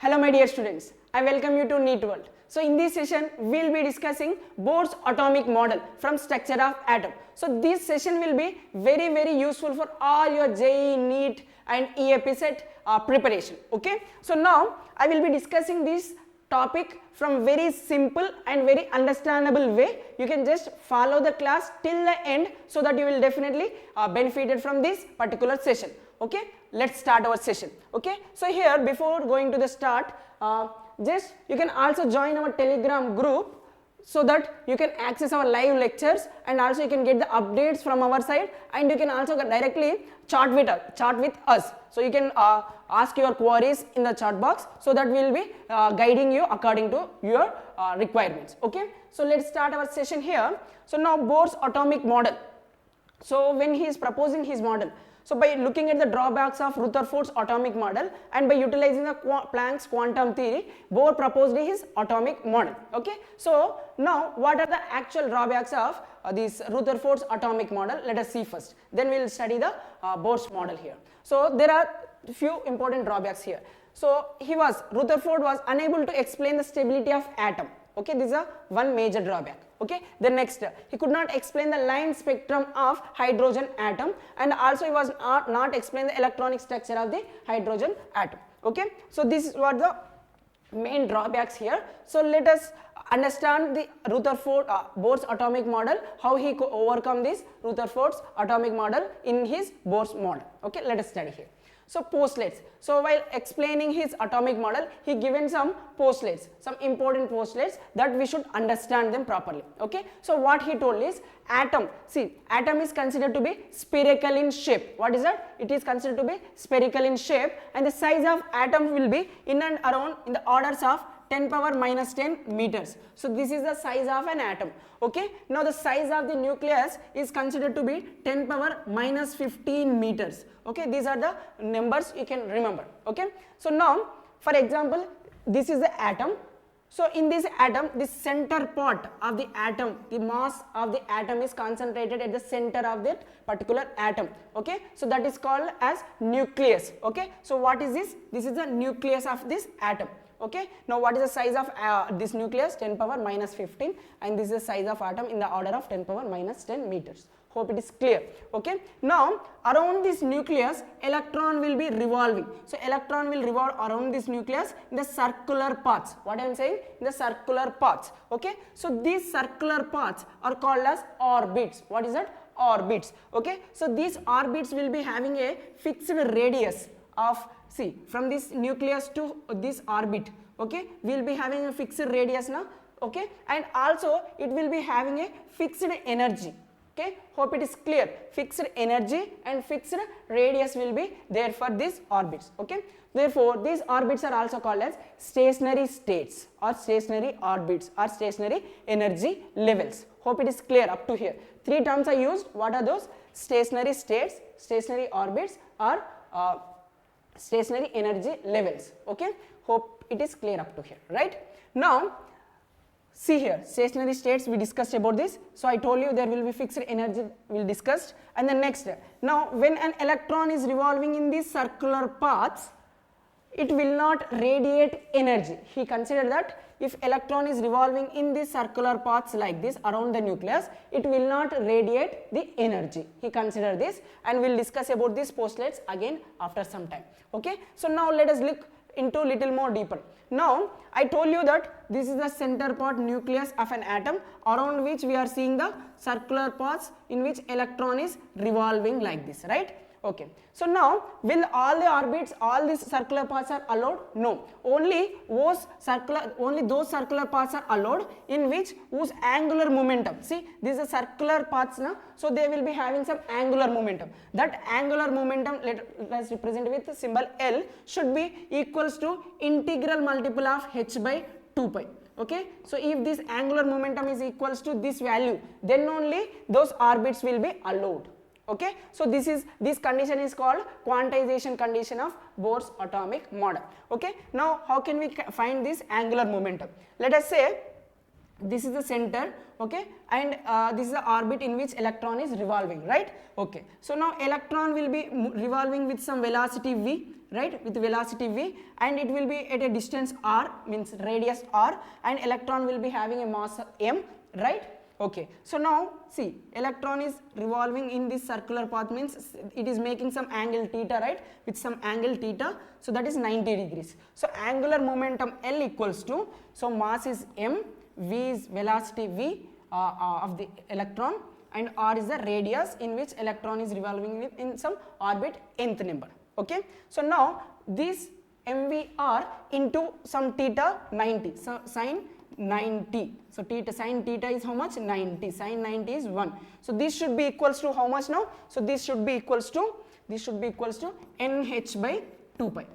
Hello my dear students, I welcome you to NEET World. So in this session, we will be discussing Bohr's atomic model from structure of atom. So this session will be very useful for all your JEE, NEET and EAPCET preparation. Okay. So now I will be discussing this topic from very simple and very understandable way. You can just follow the class till the end so that you will definitely benefited from this particular session. Okay, let's start our session. Okay, so here before going to the start, just you can also join our Telegram group so that you can access our live lectures and also you can get the updates from our side, and you can also directly chat with us. So you can ask your queries in the chat box so that we will be guiding you according to your requirements. Okay, so let's start our session here. So now Bohr's atomic model. So when he is proposing his model, so by looking at the drawbacks of Rutherford's atomic model and by utilizing the Planck's quantum theory, Bohr proposed his atomic model. Okay, so now what are the actual drawbacks of this Rutherford's atomic model? Let us see first, then we will study the Bohr's model here. So there are few important drawbacks here. So Rutherford was unable to explain the stability of atom. Okay, this is one major drawback. Okay, the next, he could not explain the line spectrum of hydrogen atom, and also he was not explain the electronic structure of the hydrogen atom. Okay, so this is what the main drawbacks here. So let us understand the Rutherford Bohr's atomic model, how he could overcome this Rutherford's atomic model in his Bohr's model. Okay, let us study here. So postulates. So while explaining his atomic model, he given some postulates, some important postulates that we should understand them properly. Okay. So what he told is atom. See, atom is considered to be spherical in shape. What is that? It is considered to be spherical in shape, and the size of atom will be in and around in the orders of 10 power minus 10 meters. So this is the size of an atom. Okay. Now the size of the nucleus is considered to be 10 power minus 15 meters. Okay. These are the numbers you can remember. Okay. So now for example, this is the atom. So in this atom, the center part of the atom, the mass of the atom is concentrated at the center of that particular atom. Okay. So that is called as nucleus. Okay. So what is this? This is the nucleus of this atom. Okay. Now what is the size of this nucleus? 10 power minus 15, and this is the size of atom in the order of 10 power minus 10 meters. Hope it is clear. Okay. Now around this nucleus, electron will be revolving. So electron will revolve around this nucleus in the circular paths. What I am saying? In the circular paths. Okay. So these circular paths are called as orbits. What is that? Orbits. Okay. So these orbits will be having a fixed radius of, see, from this nucleus to this orbit. Okay, we will be having a fixed radius now. Okay, and also it will be having a fixed energy. Okay, hope it is clear. Fixed energy and fixed radius will be there for these orbits. Okay, therefore these orbits are also called as stationary states or stationary orbits or stationary energy levels. Hope it is clear up to here. Three terms are used. What are those? Stationary states, stationary orbits, or stationary energy levels. Okay, hope it is clear up to here. Right now, see here, stationary states, we discussed about this. So I told you there will be fixed energy, we discussed. And the next, now when an electron is revolving in these circular paths, it will not radiate energy. He considered that if electron is revolving in these circular paths like this around the nucleus, it will not radiate the energy. He considered this, and we will discuss about these postulates again after some time. Okay. So now let us look into little more deeper. Now I told you that this is the center part nucleus of an atom around which we are seeing the circular paths in which electron is revolving like this, right? Okay. So now will all the orbits, all these circular paths are allowed? No. Only those circular paths are allowed in which whose angular momentum. See, these are circular paths now, so they will be having some angular momentum. That angular momentum, let us represent with the symbol L, should be equals to integral multiple of h by 2 pi. Okay. So if this angular momentum is equals to this value, then only those orbits will be allowed. Okay. So this condition is called quantization condition of Bohr's atomic model. Okay. Now how can we find this angular momentum? Let us say this is the center, okay, and this is the orbit in which electron is revolving, right? Okay, so now electron will be revolving with some velocity v, right, with velocity v, and it will be at a distance r, means radius r, and electron will be having a mass m, right? Okay, so now see, electron is revolving in this circular path, means it is making some angle theta, right, with some angle theta, so that is 90 degrees. So angular momentum L equals to, so mass is m, v is velocity v of the electron, and r is the radius in which electron is revolving with in some orbit nth number. Okay, so now this mvr into some theta 90, so sine 90, so theta, sine theta is how much? 90, sine 90 is 1. So this should be equals to how much now? So this should be equals to nh by 2 pi,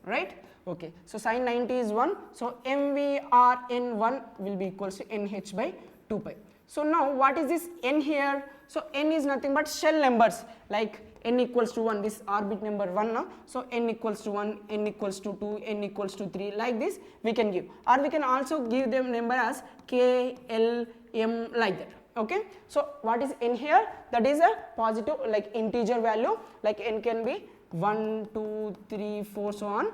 right? Okay, so sine 90 is 1, so mvrn1 will be equals to nh by 2 pi. So now what is this n here? So n is nothing but shell numbers, like n equals to 1, this orbit number 1 now, so n equals to 1, n equals to 2, n equals to 3, like this we can give, or we can also give them number as k, l, m, like that. Okay, so what is n here? That is a positive, like integer value, like n can be 1, 2, 3, 4, so on.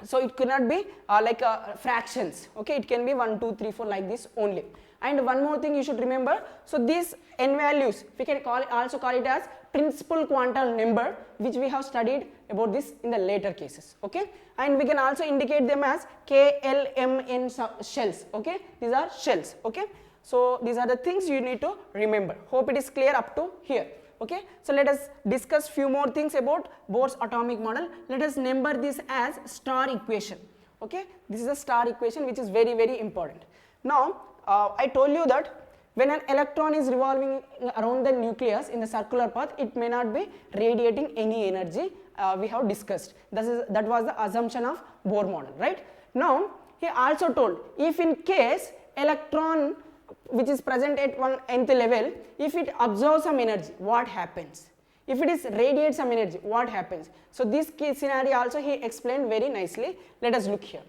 So it cannot be like fractions, okay, it can be 1, 2, 3, 4 like this only. And one more thing you should remember, so these n values we can also call it as principal quantum number, which we have studied about this in the later cases, okay, and we can also indicate them as k, l, m, n shells, okay, these are shells, okay. So these are the things you need to remember. Hope it is clear up to here. Okay, so let us discuss few more things about Bohr's atomic model. Let us number this as star equation. Okay, this is a star equation which is very, very important. Now I told you that when an electron is revolving around the nucleus in the circular path, it may not be radiating any energy. We have discussed that was the assumption of Bohr model, right? Now he also told, if in case electron which is present at one nth level, if it absorbs some energy, what happens? If it is radiates some energy, what happens? So this case scenario also he explained very nicely. Let us look here.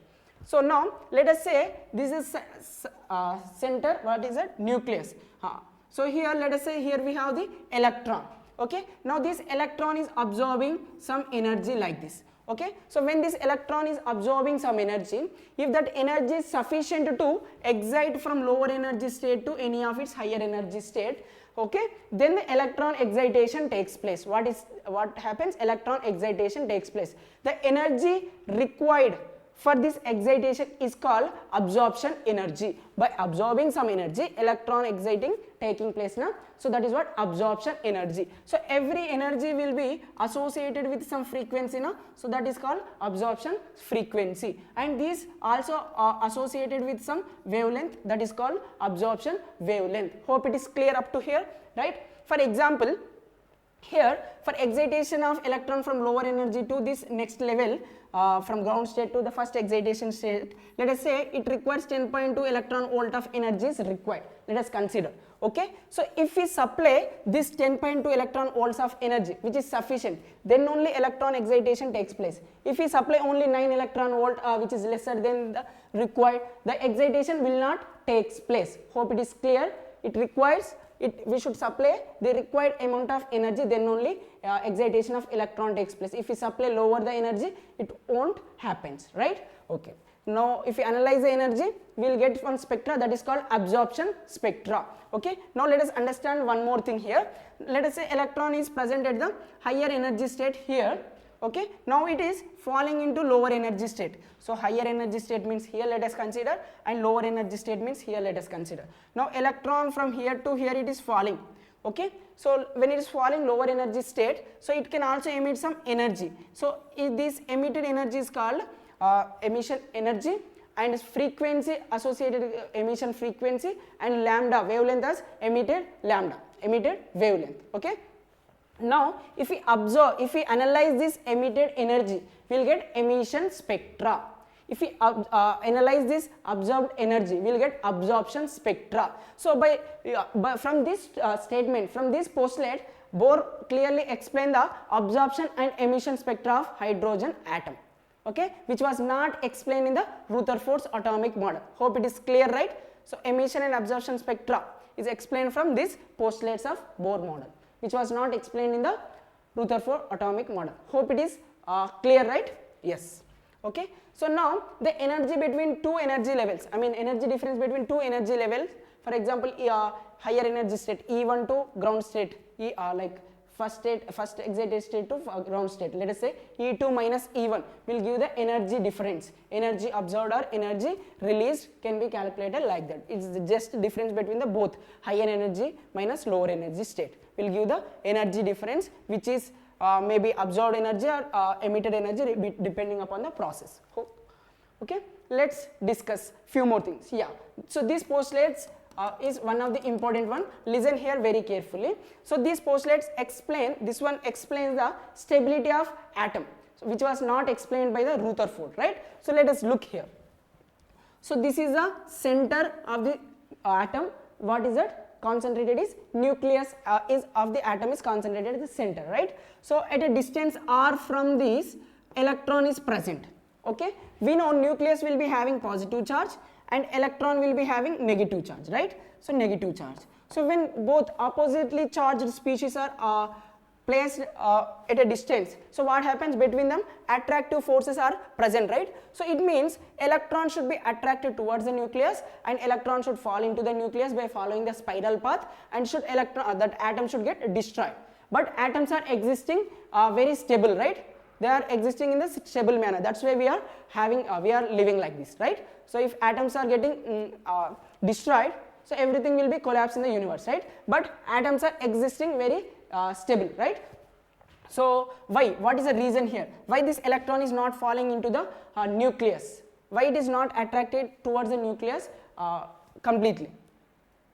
So now let us say this is center, what is it? Nucleus. So here let us say here we have the electron. Okay, now this electron is absorbing some energy like this. Okay, so when this electron is absorbing some energy, if that energy is sufficient to excite from lower energy state to any of its higher energy state, okay, then the electron excitation takes place. What happens? Electron excitation takes place. The energy required for this excitation is called absorption energy. By absorbing some energy, electron exciting taking place now. So that is what absorption energy. So every energy will be associated with some frequency now. So that is called absorption frequency. And these also are associated with some wavelength, that is called absorption wavelength. Hope it is clear up to here, right? For example, here for excitation of electron from lower energy to this next level, from ground state to the first excitation state, let us say it requires 10.2 electron volt of energy is required. Let us consider. Okay, so if we supply this 10.2 electron volts of energy, which is sufficient, then only electron excitation takes place. If we supply only 9 electron volt, which is lesser than the required, the excitation will not take place. Hope it is clear. It requires we should supply the required amount of energy, then only excitation of electron takes place. If we supply lower the energy, it won't happens, right? Okay. Now if we analyze the energy, we will get one spectra, that is called absorption spectra. Okay. Now let us understand one more thing here. Let us say electron is present at the higher energy state here. Okay. Now it is falling into lower energy state. So higher energy state means here let us consider, and lower energy state means here let us consider. Now electron from here to here it is falling. Okay. So when it is falling lower energy state, so it can also emit some energy. So this emitted energy is called emission energy, and frequency associated emission frequency, and lambda wavelength as emitted wavelength. Okay. Now if we analyze this emitted energy, we will get emission spectra. If we analyze this absorbed energy, we will get absorption spectra. So from this statement, from this postulate, Bohr clearly explained the absorption and emission spectra of hydrogen atom. Okay, which was not explained in the Rutherford's atomic model. Hope it is clear, right? So emission and absorption spectra is explained from this postulates of Bohr model, which was not explained in the Rutherford atomic model. Hope it is clear, right? Yes. Okay. So now the energy between two energy levels, I mean energy difference between two energy levels, for example higher energy state E1 to ground state, like first excited state to ground state, let us say E2 minus E1 will give the energy difference. Energy absorbed or energy released can be calculated like that. It's just difference between the both higher energy minus lower energy state will give the energy difference, which is maybe absorbed energy or emitted energy depending upon the process. Okay, let's discuss few more things. Yeah, so these postulates is one of the important one. Listen here very carefully. So these postulates explain, this one explains the stability of atom, which was not explained by the Rutherford, right? So let us look here. So this is the center of the atom. What is that? Concentrated is nucleus is of the atom is concentrated at the center, right? So at a distance r from this, electron is present. Okay, we know nucleus will be having positive charge and electron will be having negative charge, right? So negative charge. So when both oppositely charged species are placed at a distance, so what happens between them? Attractive forces are present, right? So it means electron should be attracted towards the nucleus and electron should fall into the nucleus by following the spiral path, and should that atom should get destroyed. But atoms are existing very stable, right? They are existing in the stable manner. That's why we are having we are living like this, right? So if atoms are getting destroyed, so everything will be collapsed in the universe, right? But atoms are existing very stable, right? So why? What is the reason here? Why this electron is not falling into the nucleus? Why it is not attracted towards the nucleus completely?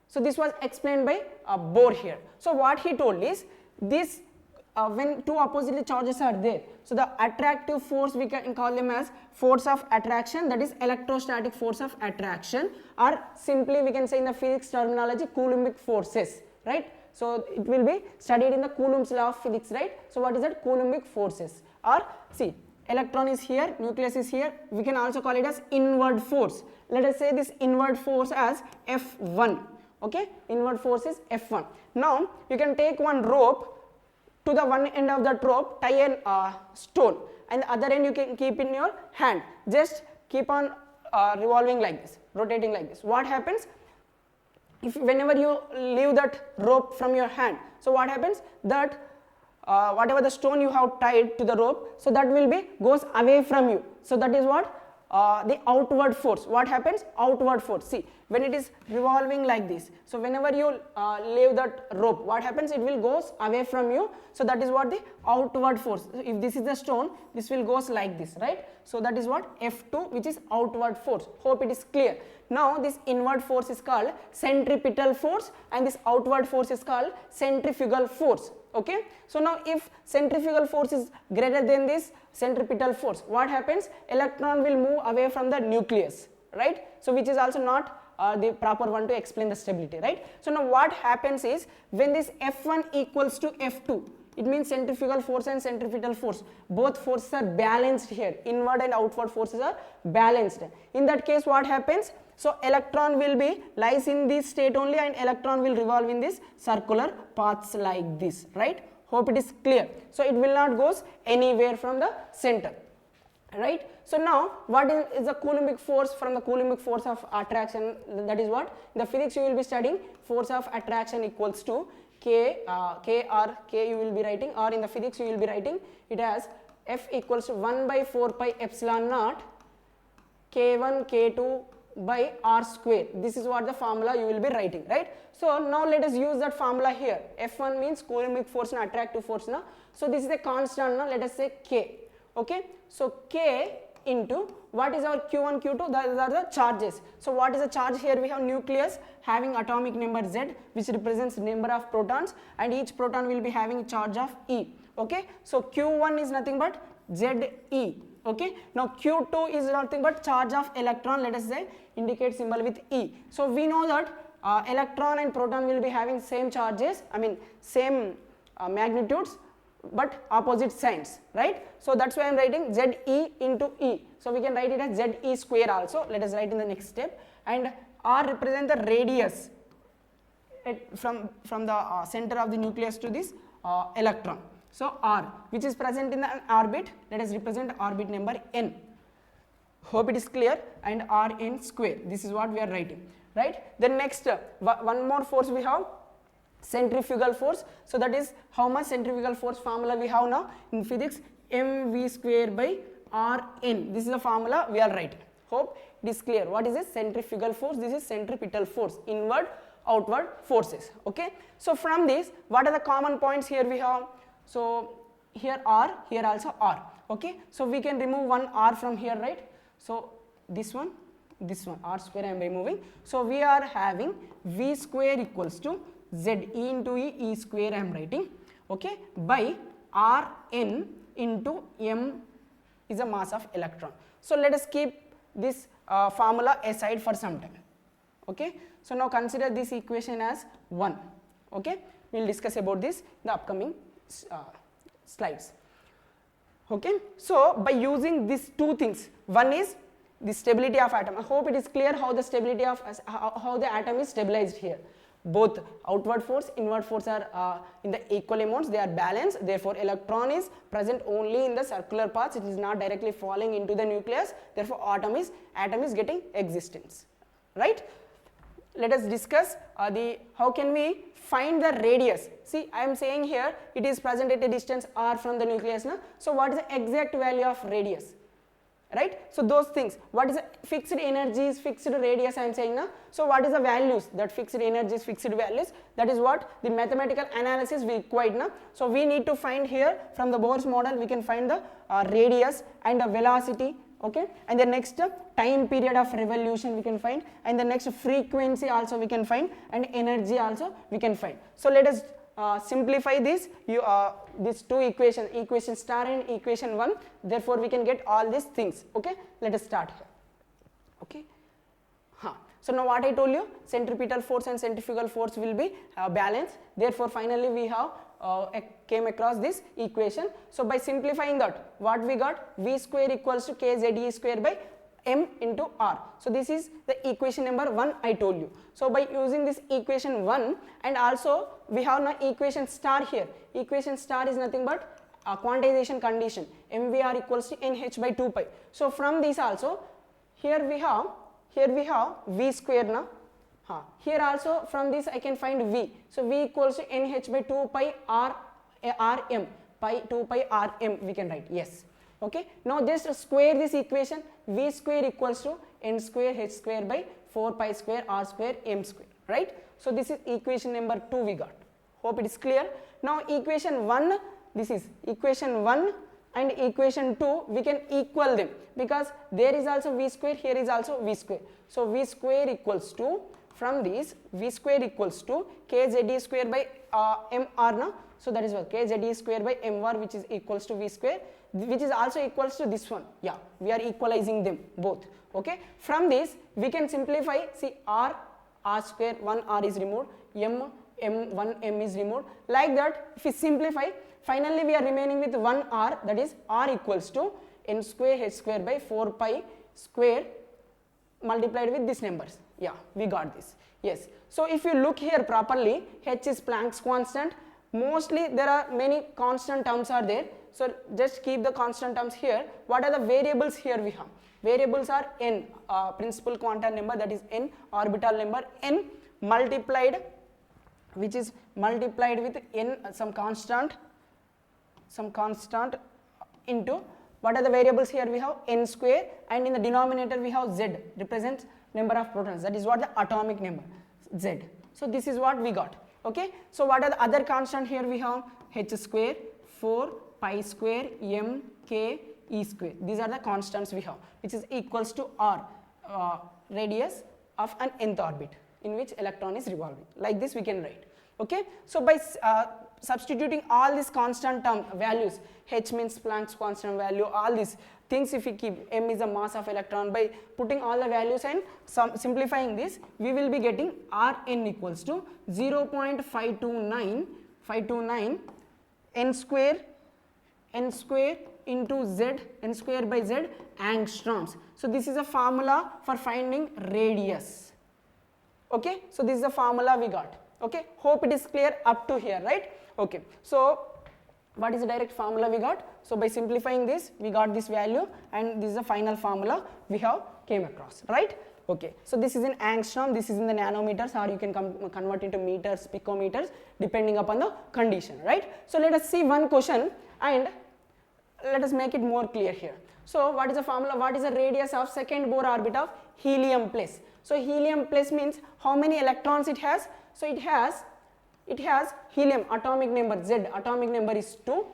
So this was explained by Bohr here. So what he told is this. When two opposite charges are there, so the attractive force we can call them as force of attraction, that is electrostatic force of attraction, or simply we can say in the physics terminology Coulombic forces, right? So it will be studied in the Coulomb's law of physics, right? So what is that? Coulombic forces. Or see, electron is here, nucleus is here, we can also call it as inward force. Let us say this inward force as F1, okay? Inward force is F1. Now you can take one rope, to the one end of that rope tie a stone, and the other end you can keep in your hand. Just keep on revolving like this, rotating like this. What happens if whenever you leave that rope from your hand? So what happens? That whatever the stone you have tied to the rope, so that will be goes away from you. So that is what the outward force. What happens? Outward force. See, when it is revolving like this, so whenever you leave that rope, what happens? It will goes away from you. So that is what the outward force. If this is the stone, this will goes like this, right? So that is what F2, which is outward force. Hope it is clear. Now this inward force is called centripetal force, and this outward force is called centrifugal force. Okay, so now if centrifugal force is greater than this centripetal force, what happens? Electron will move away from the nucleus, right? So which is also not the proper one to explain the stability, right? So now what happens is, when this F1 equals to F2, it means centrifugal force and centripetal force, both forces are balanced here. Inward and outward forces are balanced. In that case, what happens? So electron will be lies in this state only, and electron will revolve in this circular paths like this, right? Hope it is clear. So it will not goes anywhere from the center, right? So now what is the Coulombic force from the Coulombic force of attraction? That is what in the physics you will be studying. Force of attraction equals to K or K you will be writing, or in the physics you will be writing it as F equals to 1 by 4 pi epsilon naught K1 K2 by R square. This is what the formula you will be writing, right? So now let us use that formula here. F1 means Coulombic force and attractive force now. So this is a constant now, let us say K. Okay, so K into what is our Q1 Q2? Those are the charges. So what is the charge here? We have nucleus having atomic number Z, which represents number of protons, and each proton will be having charge of E. Okay, so Q1 is nothing but ZE. Okay, now Q2 is nothing but charge of electron, let us say indicate symbol with E. So we know that electron and proton will be having same charges, I mean same magnitudes, but opposite signs, right? So that's why I am writing ZE into E. So we can write it as ZE square also. Let us write in the next step. And R represent the radius from the center of the nucleus to this electron. So R, which is present in the orbit, let us represent orbit number n. Hope it is clear. And Rn square, this is what we are writing, right? Then next one more force we have, centrifugal force. So that is how much centrifugal force formula we have now in physics, mv square by Rn. This is the formula we are writing. Hope it is clear. What is this? Centrifugal force. This is centripetal force, inward outward forces. Okay, so from this, what are the common points here we have? So here R, here also R. Okay, so we can remove one R from here, right? So this one, R square I am removing. So we are having V square equals to Z E into E square I am writing, okay, by Rn into m is a mass of electron. So let us keep this formula aside for some time. Okay, so now consider this equation as 1. Okay, we will discuss about this in the upcoming slides. Okay, so by using these two things, one is the stability of atom. I hope it is clear how the stability of how the atom is stabilized here. Both outward force, inward force are in the equal amounts, they are balanced, therefore electron is present only in the circular paths, it is not directly falling into the nucleus, therefore atom is getting existence, right? Let us discuss how can we find the radius. See, I am saying here it is present at a distance r from the nucleus now. So what is the exact value of radius, right? So those things, what is the fixed energies, fixed radius I am saying now. So what is the values, that fixed energies, fixed values, that is what the mathematical analysis we require now. So we need to find here from the Bohr's model, we can find the radius and the velocity, okay, and the next time period of revolution we can find, and the next frequency also we can find, and energy also we can find. So let us simplify this, these two equations, equation star and equation 1, therefore we can get all these things. Okay, let us start here. Okay, so now what I told you, centripetal force and centrifugal force will be balanced, therefore finally we have came across this equation. So by simplifying that, what we got, V square equals to kZe square by m into r. So this is the equation number 1 I told you. So by using this equation 1, and also we have now equation star here. Equation star is nothing but a quantization condition, mvr equals to nh by 2 pi. So from this also, here we have V square now. Here also from this I can find V. So V equals to nh by 2 pi rm, pi 2 pi rm we can write, yes. Okay, now just square this equation, V square equals to n square h square by 4 pi square r square m square, right? So this is equation number 2 we got. Hope it is clear. Now equation 1, this is equation 1 and equation 2, we can equal them because there is also V square, here is also V square. So V square equals to, from this V square equals to kZe square by mr now. So that is what kZe square by mr, which is equals to V square, which is also equals to this one. Yeah, we are equalizing them both. Okay, from this we can simplify. See, r square, 1 r is removed, one m is removed. Like that, if we simplify, finally we are remaining with 1 r, that is r equals to n square h square by 4 pi square multiplied with these numbers. Yeah, we got this. Yes. So if you look here properly, h is Planck's constant. Mostly there are many constant terms are there. So just keep the constant terms here. What are the variables here we have? Variables are n, principal quantum number, that is n, orbital number n, multiplied, which is multiplied with n, some constant into, what are the variables here we have? N square, and in the denominator we have z, represents number of protons, that is what the atomic number, z. So this is what we got. Okay, so what are the other constant here we have? H square, 4 pi square, m, k, e square. These are the constants we have, which is equals to r, radius of an nth orbit in which electron is revolving. Like this we can write. Okay, so by substituting all these constant term values, h means Planck's constant value, all these things if we keep, m is the mass of electron, by putting all the values and simplifying this, we will be getting Rn equals to 0.529 n square into z, n square by z angstroms. So this is a formula for finding radius. Okay, so this is the formula we got. Okay, hope it is clear up to here, right? Okay, so what is the direct formula we got? So by simplifying this, we got this value, and this is the final formula we have came across, right? Okay, so this is in angstrom, this is in the nanometers, or you can convert into meters, picometers, depending upon the condition, right? So let us see one question and let us make it more clear here. So what is the formula? What is the radius of second Bohr orbit of helium plus? So helium plus means how many electrons it has? So it has helium atomic number Z, atomic number is 2,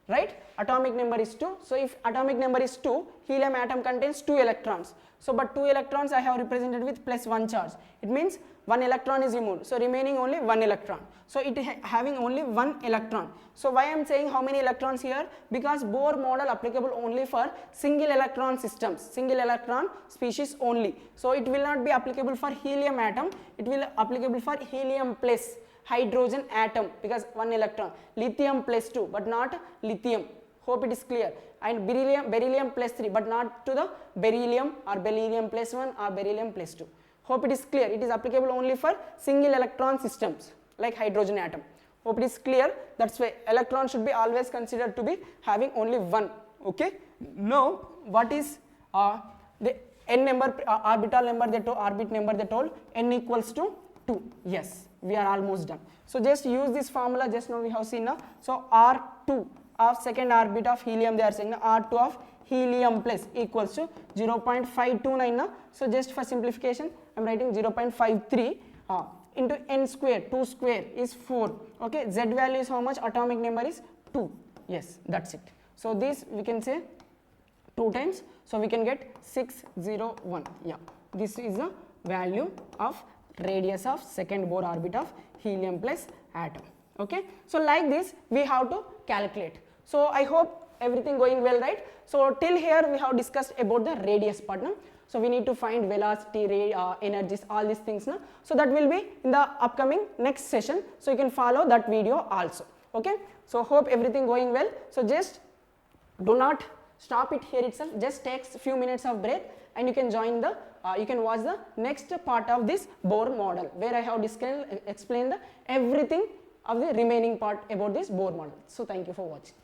right? Atomic number is 2. So if atomic number is 2, helium atom contains 2 electrons. So but 2 electrons I have represented with plus 1 charge. It means 1 electron is removed. So remaining only 1 electron. So it having only 1 electron. So why I am saying how many electrons here? Because Bohr model applicable only for single electron systems, single electron species only. So it will not be applicable for helium atom. It will applicable for helium plus hydrogen atom, because 1 electron, lithium plus 2 but not lithium. Hope it is clear. And beryllium plus 3 but not to the beryllium or beryllium plus 1 or beryllium plus 2. Hope it is clear. It is applicable only for single electron systems like hydrogen atom. Hope it is clear. That's why electron should be always considered to be having only 1. Okay. Now what is the n number, orbital number they told, orbit number they told, n equals to 2. Yes, we are almost done. So just use this formula, just now we have seen now. So R2 of second orbit of helium, they are saying R2 of helium plus equals to 0.529 now. So just for simplification I am writing 0.53 into n square, 2 square is 4. Okay, Z value is how much? Atomic number is 2. Yes, that's it. So this we can say 2 times, so we can get 601. Yeah, this is the value of radius of second Bohr orbit of helium plus atom. Okay, so like this we have to calculate. So I hope everything going well, right? So till here we have discussed about the radius part now. So we need to find velocity, energies, all these things now. So that will be in the upcoming next session. So you can follow that video also. Okay, so hope everything going well. So just do not stop it here itself, just takes a few minutes of break and you can join the you can watch the next part of this Bohr model, where I have explained everything of the remaining part about this Bohr model. So thank you for watching.